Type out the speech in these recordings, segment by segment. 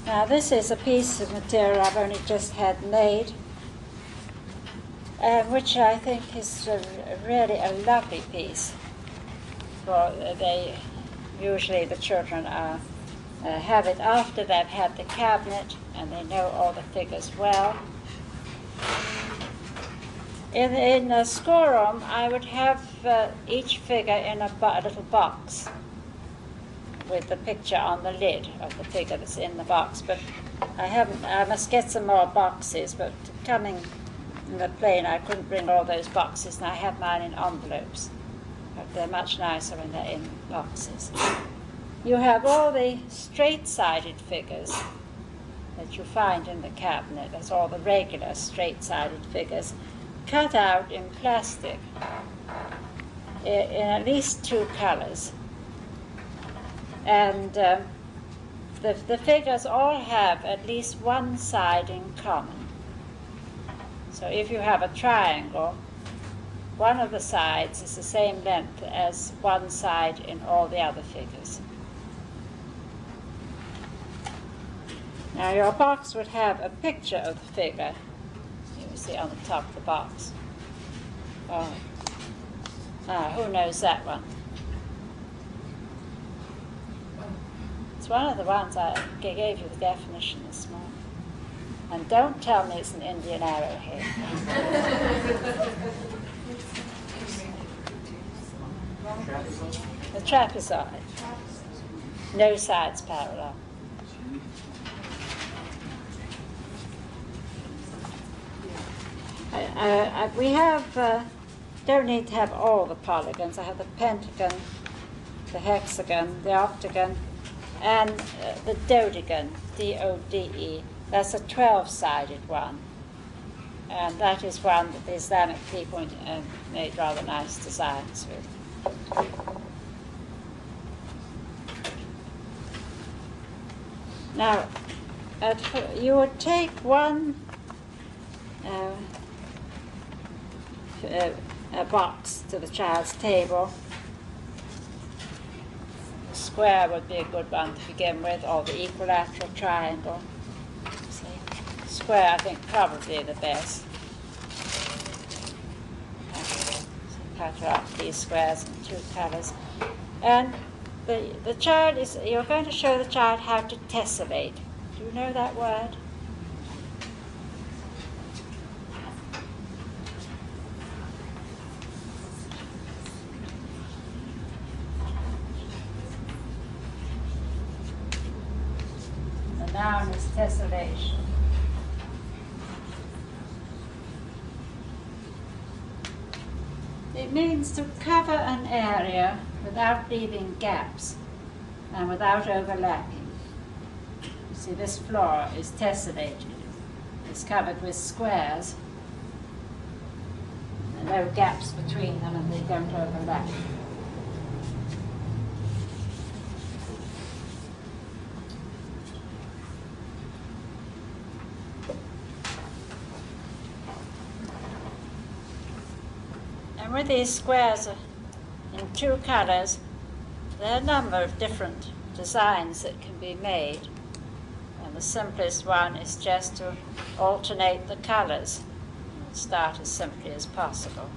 Now this is a piece of material I've only just had made, which I think is really a lovely piece. For usually the children have it after they've had the cabinet and they know all the figures well. In a schoolroom, I would have each figure in a little box with the picture on the lid of the figure that's in the box. But I must get some more boxes, but coming in the plane I couldn't bring all those boxes, and I have mine in envelopes. But they're much nicer when they're in boxes. You have all the straight-sided figures that you find in the cabinet. That's all the regular straight-sided figures, cut out in plastic in at least 2 colors. And the figures all have at least one side in common. So if you have a triangle, one of the sides is the same length as one side in all the other figures. Now your box would have a picture of the figure. You will see on the top of the box. Oh. Who knows that one? It's one of the ones I gave you the definition this morning. And don't tell me it's an Indian arrowhead. The trapezoid. No sides parallel. We have, don't need to have all the polygons. I have the pentagon, the hexagon, the octagon, and the dodecan, D-O-D-E. That's a 12-sided one. And that is one that the Islamic people made rather nice designs with. Now, you would take one a box to the child's table. A square would be a good one to begin with, or the equilateral triangle. See? Square, I think, probably the best. So cut up these squares in 2 colors. And the child you're going to show the child how to tessellate. Do you know that word? The noun is tessellation. It means to cover an area without leaving gaps and without overlapping. You see, this floor is tessellated. It's covered with squares. There are no gaps between them and they don't overlap. And with these squares in 2 colors, there are a number of different designs that can be made. And the simplest one is just to alternate the colors and start as simply as possible.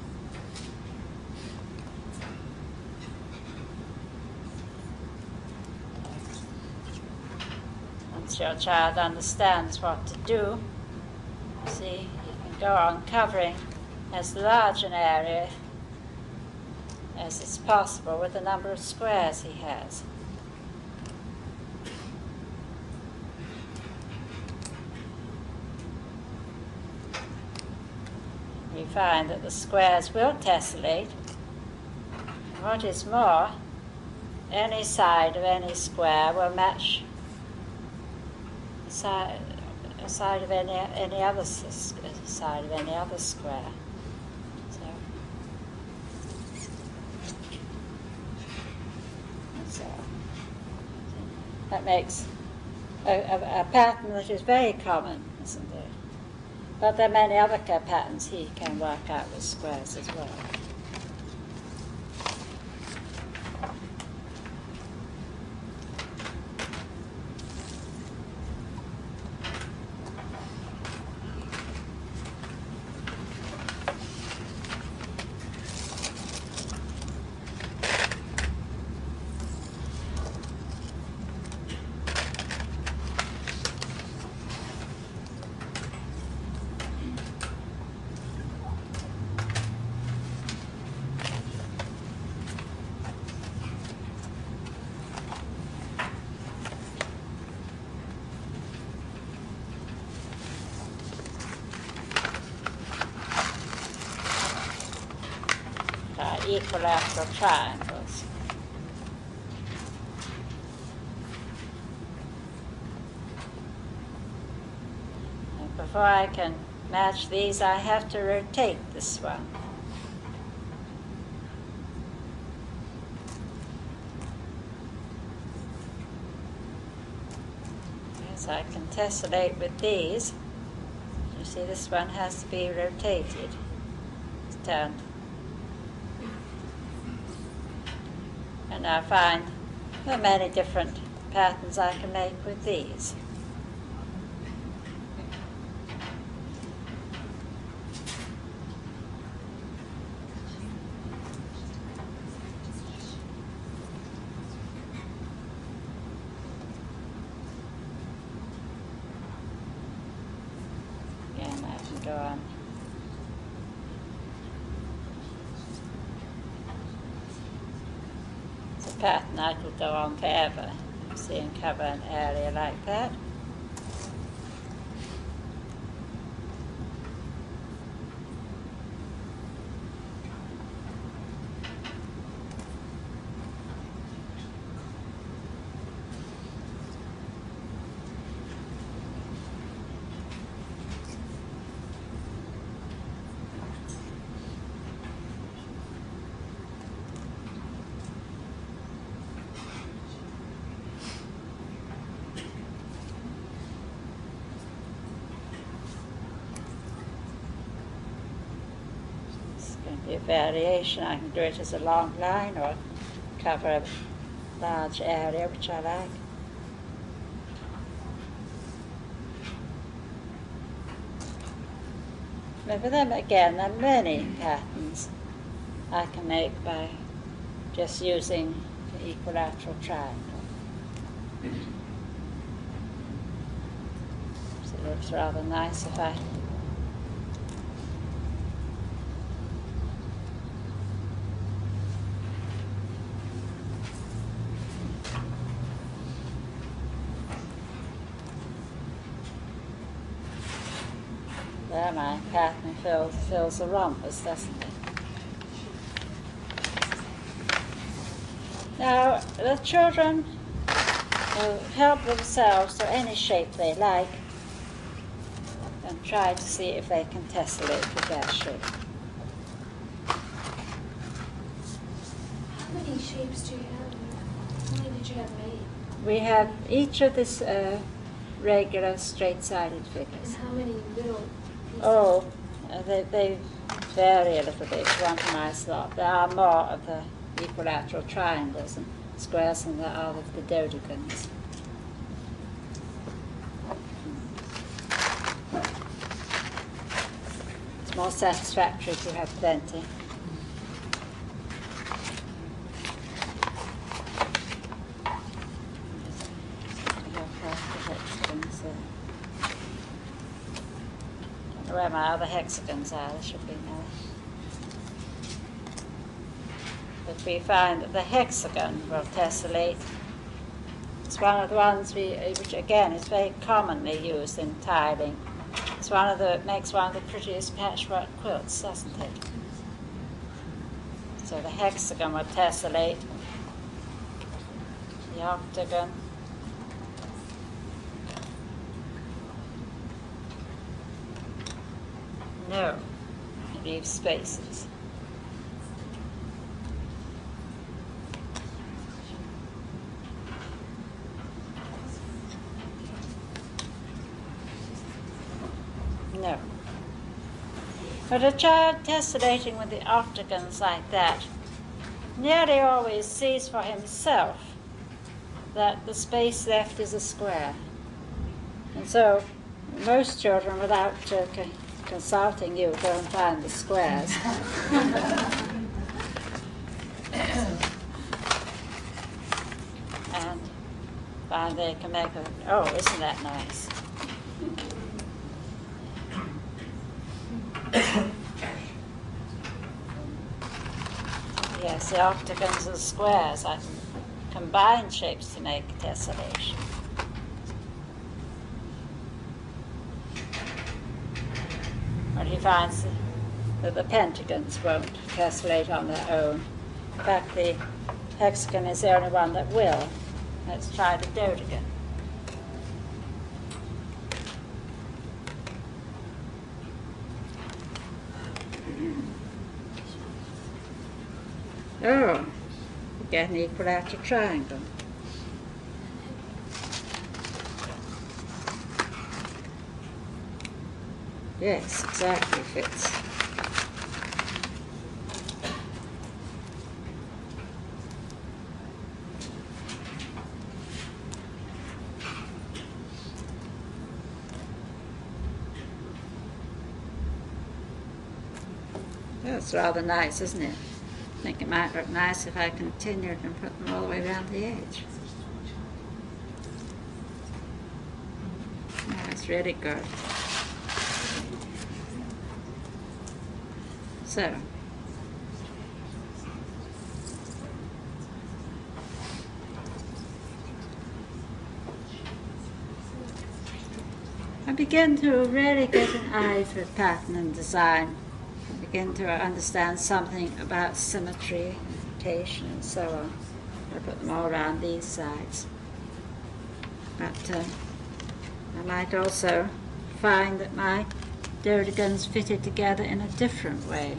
Once your child understands what to do, see, you can go on covering as large an area as is possible with the number of squares he has. We find that the squares will tessellate. What is more, any side of any square will match the side of any other side of any other square. That makes a pattern that is very common, isn't it? But there are many other patterns he can work out with squares as well. equilateral triangles. And before I can match these, I have to rotate this one. Yes, I can tessellate with these. You see, this one has to be rotated. It's turned. And I find there are many different patterns I can make with these. Again, I can go on. It's a pattern I could go on forever, see, and cover an area like that. Be a variation. I can do it as a long line or cover a large area, which I like. But with them again, there are many patterns I can make by just using the equilateral triangle. So it looks rather nice if I there, my pattern fills the rhombus, doesn't it? Now, the children will help themselves to any shape they like and try to see if they can tessellate with that shape. How many shapes do you have? How many did you have made? We have each of these regular straight-sided figures. And how many little pieces? Oh, they vary a little bit, one to my slot. There are more of the equilateral triangles and squares than there are of the dodecans. It's more satisfactory if you have plenty. Where my other hexagons are, there should be no. But we find that the hexagon will tessellate. It's one of the ones which again is very commonly used in tiling. It's makes one of the prettiest patchwork quilts, doesn't it? So the hexagon will tessellate the octagon. No, it leaves spaces. No. But a child tessellating with the octagons like that nearly always sees for himself that the space left is a square. And so most children, without consulting you, go and find the squares. And find they can make oh, isn't that nice? Yes, the octagons and squares. I can combine shapes to make a tessellation. But he finds that the pentagons won't tessellate on their own. In fact, the hexagon is the only one that will. Let's try the dodecan. Oh, you get an equilateral triangle. Yes, exactly fits. That's rather nice, isn't it? I think it might look nice if I continued and put them all the way around the edge. Oh, that's really good. So, I begin to really get an eye for pattern and design. I begin to understand something about symmetry, rotation, and so on. I put them all around these sides. But I might also find that my dodecans fitted together in a different way.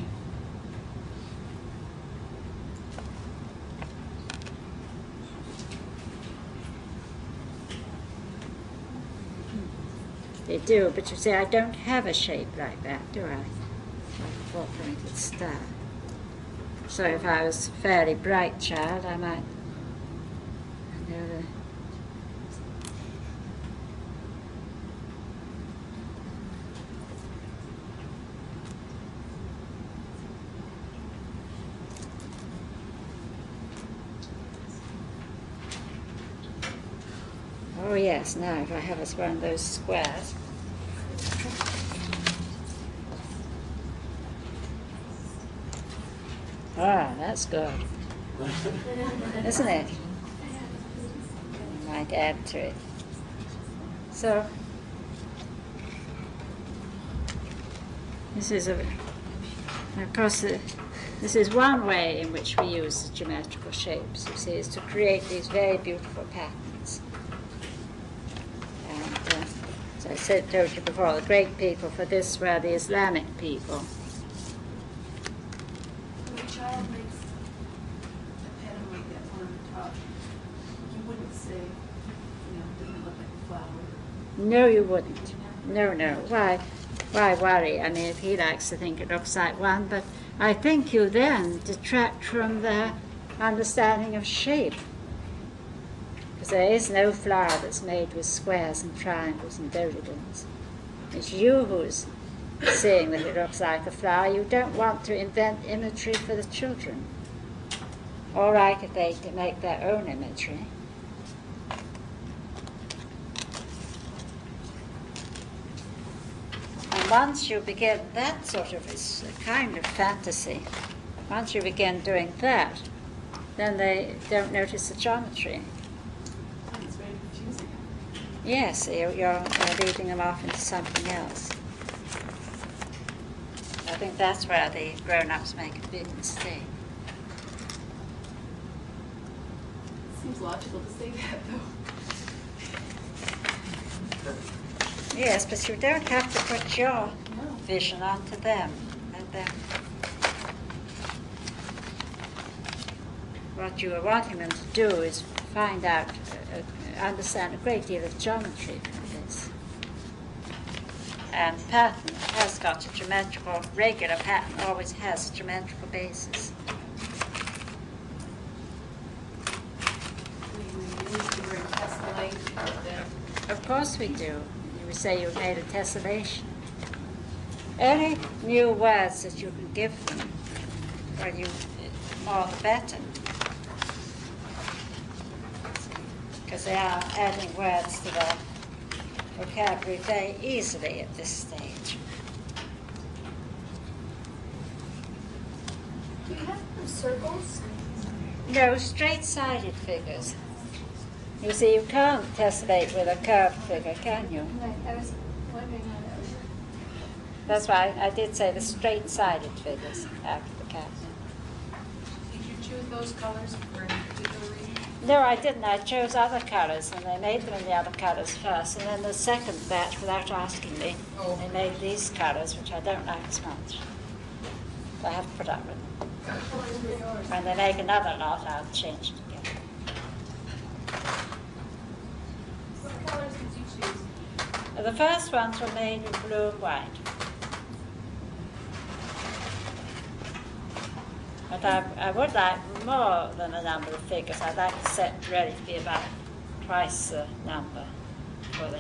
They do, but you see, I don't have a shape like that, do I? Like a four-pointed star. So if I was a fairly bright child, I might know the oh yes, now if I have us one of those squares. Ah, that's good. Isn't it? I might add to it. So, this is of course, this is one way in which we use the geometrical shapes, you see, is to create these very beautiful patterns. And as I told you before, the great people for this were the Islamic people. When a child makes a pattern like that one on the top, you wouldn't say, doesn't it look like a flower? No, you wouldn't. No, no. Why worry? I mean, if he likes to think it looks like one, but I think you then detract from the understanding of shape. Because there is no flower that's made with squares and triangles and dodecans. It's you who's seeing that it looks like a flower. You don't want to invent imagery for the children. All right if they can make their own imagery. And once you begin that sort of, it's a kind of fantasy. Once you begin doing that, then they don't notice the geometry. It's very confusing. Yes, you're leading them off into something else. I think that's where the grown-ups make a big mistake. Seems logical to say that, though. Yes, but you don't have to put your vision onto them. Let them. What you are wanting them to do is find out, understand a great deal of geometry from this. And pattern has got a geometrical, regular pattern always has a geometrical basis. We use the word tessellation, then. Of course we do. You would say you've made a tessellation. Any new words that you can give them, well, more the better. Because they are adding words to their vocabulary very easily at this stage. Do you have circles? No, straight-sided figures. You see, you can't tessellate with a curved figure, can you? Right, I was wondering how that would work. That's why I did say the straight-sided figures out of the cabinet. Did you choose those colors for any particular reason? No, I didn't. I chose other colours, and they made them in the other colours first. And then the second batch, without asking me, they made these colours, which I don't like as much. So I have to put up with them. What colors were yours? When they make another lot, I'll change it again. What colors did you choose? The first ones were made in blue and white. But I would like more than a number of figures. I'd like the set really to be about twice the number for the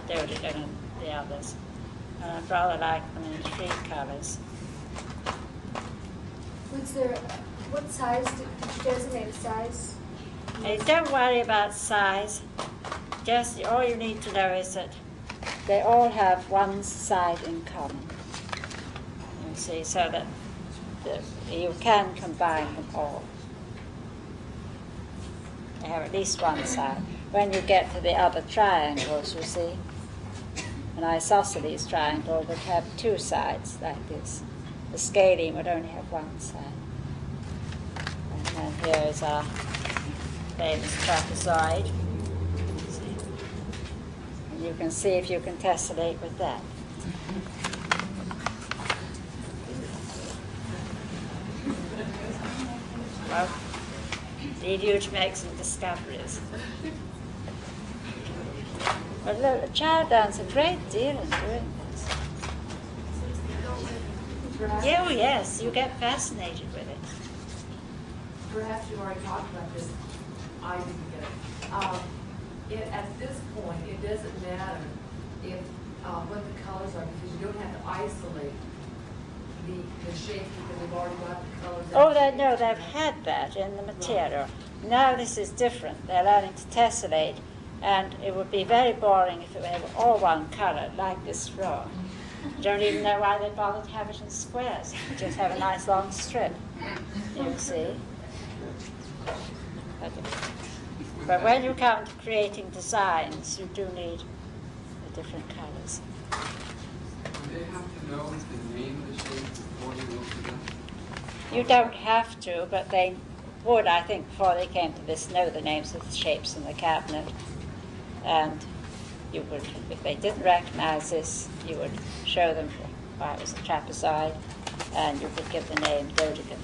Dodecan and the others. And I'd rather like them in 3 colours. What size did you designate size? Hey, don't worry about size. Just all you need to know is that they all have one side in common. You see, so that you can combine them all. They have at least one side. When you get to the other triangles, you see, an isosceles triangle would have 2 sides like this. The scalene would only have one side. And here is our famous trapezoid. And you can see if you can tessellate with that. Well, leave you to make some discoveries. But look, the child learns a great deal in doing this. Yeah, oh yes, you get fascinated with it. Perhaps you've already talked about this. I didn't get it. At this point, it doesn't matter if what the colors are, because you don't have to isolate the shape because they've already got the colors. Oh, no, they've had that in the material. Now this is different. They're learning to tessellate, and it would be very boring if it were all one colour, like this row. You don't even know why they bothered to have it in squares. You just have a nice long strip, you see. But when you come to creating designs, you do need the different colours. Do they have to know the name of the shape before they look at them? You don't have to, but they would, I think, before they came to this, know the names of the shapes in the cabinet. And you would, if they didn't recognize this, you would show them why it was a trapezoid, and you could give the name Dodecan.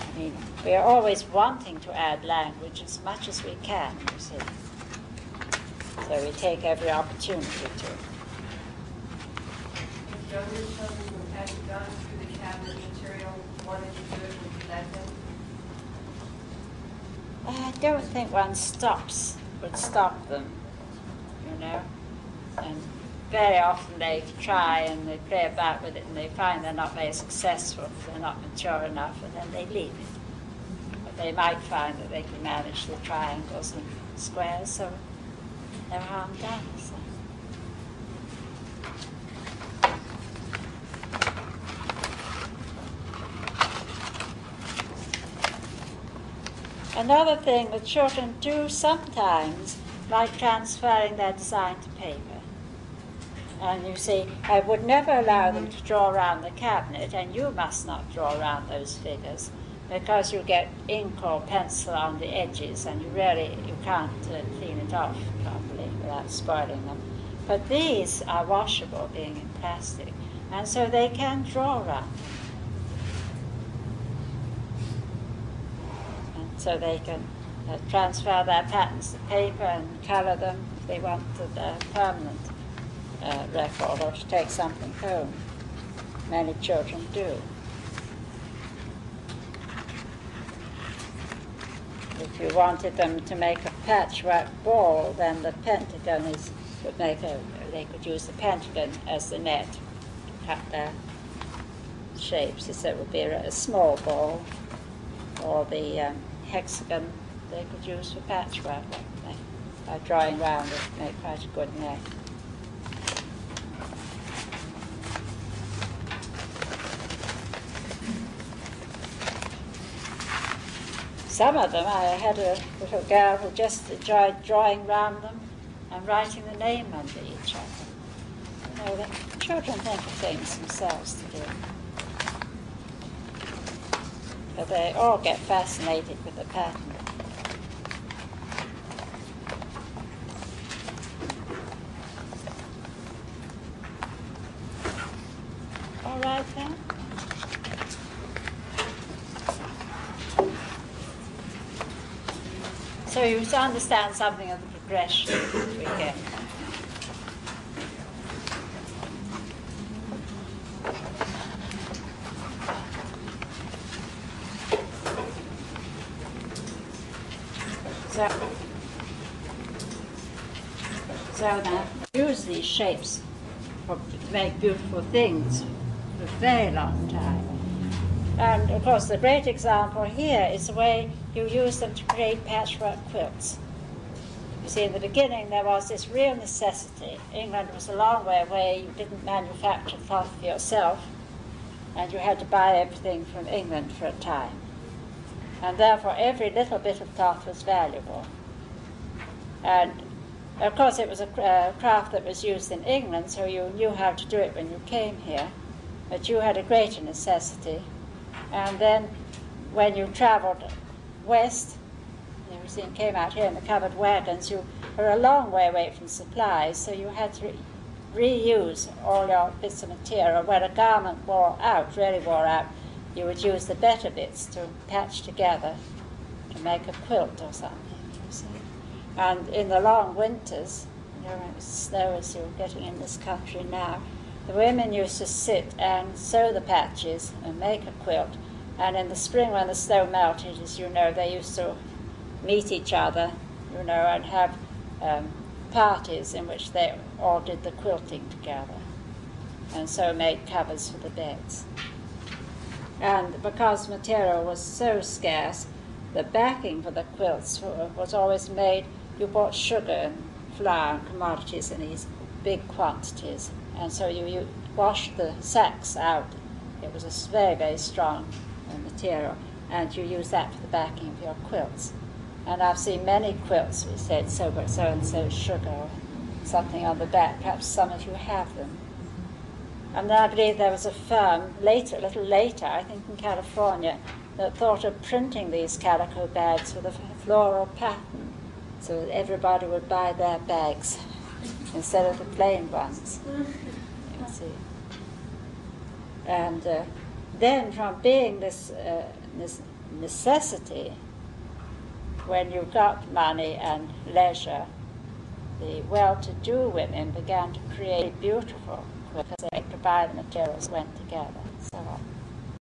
I mean, we are always wanting to add language as much as we can, you see. So we take every opportunity to. If younger children who had gone through the cabinet material wanted to do it, would you let them? I don't think one would stop them, you know. And very often they try and they play about with it and they find they're not very successful, they're not mature enough, and then they leave it. But they might find that they can manage the triangles and squares, so no harm done. So. Another thing that children do sometimes, like transferring their design to paper. And you see, I would never allow them to draw around the cabinet, and you must not draw around those figures, because you get ink or pencil on the edges, and you can't clean it off properly without spoiling them. But these are washable, being in plastic, and so they can draw around them. And so they can transfer their patterns to paper and colour them if they want a permanent record, or to take something home. Many children do. If you wanted them to make a patchwork ball, then the pentagon they could use the pentagon as the net to cut their shapes. So it would be a small ball, or the hexagon they could use for patchwork. By drawing round it, make quite a good net. Some of them, I had a little girl who just enjoyed drawing round them and writing the name under each of them. know, that children think of things themselves to do. But they all get fascinated with the pattern. All right then. So you understand something of the progression we get. So now, use these shapes to make beautiful things for a very long time. And of course, the great example here is the way you use them to create patchwork quilts. You see, in the beginning, there was this real necessity. England was a long way away. You didn't manufacture cloth for yourself, and you had to buy everything from England for a time. And therefore, every little bit of cloth was valuable. And of course, it was a craft that was used in England, so you knew how to do it when you came here. But you had a greater necessity. And then when you traveled west, everything came out here in the covered wagons, you were a long way away from supplies, so you had to reuse all your bits of material. When a garment really wore out, you would use the better bits to patch together to make a quilt or something, you see. And in the long winters, when it was snow as you're getting in this country now, the women used to sit and sew the patches and make a quilt. And in the spring when the snow melted, as you know, they used to meet each other, you know, and have parties in which they all did the quilting together, and so made covers for the beds. And because material was so scarce, the backing for the quilts was always made. You bought sugar and flour and commodities in these big quantities, and so you washed the sacks out. It was a very, very strong material, and you use that for the backing of your quilts. And I've seen many quilts which said so-and-so sugar or something on the back. Perhaps some of you have them. And then I believe there was a firm a little later, I think in California, that thought of printing these calico bags with a floral pattern so that everybody would buy their bags instead of the plain ones. You see. And then from being this necessity, when you got money and leisure, the well-to-do women began to create beautiful quilts because they could buy the materials went together. So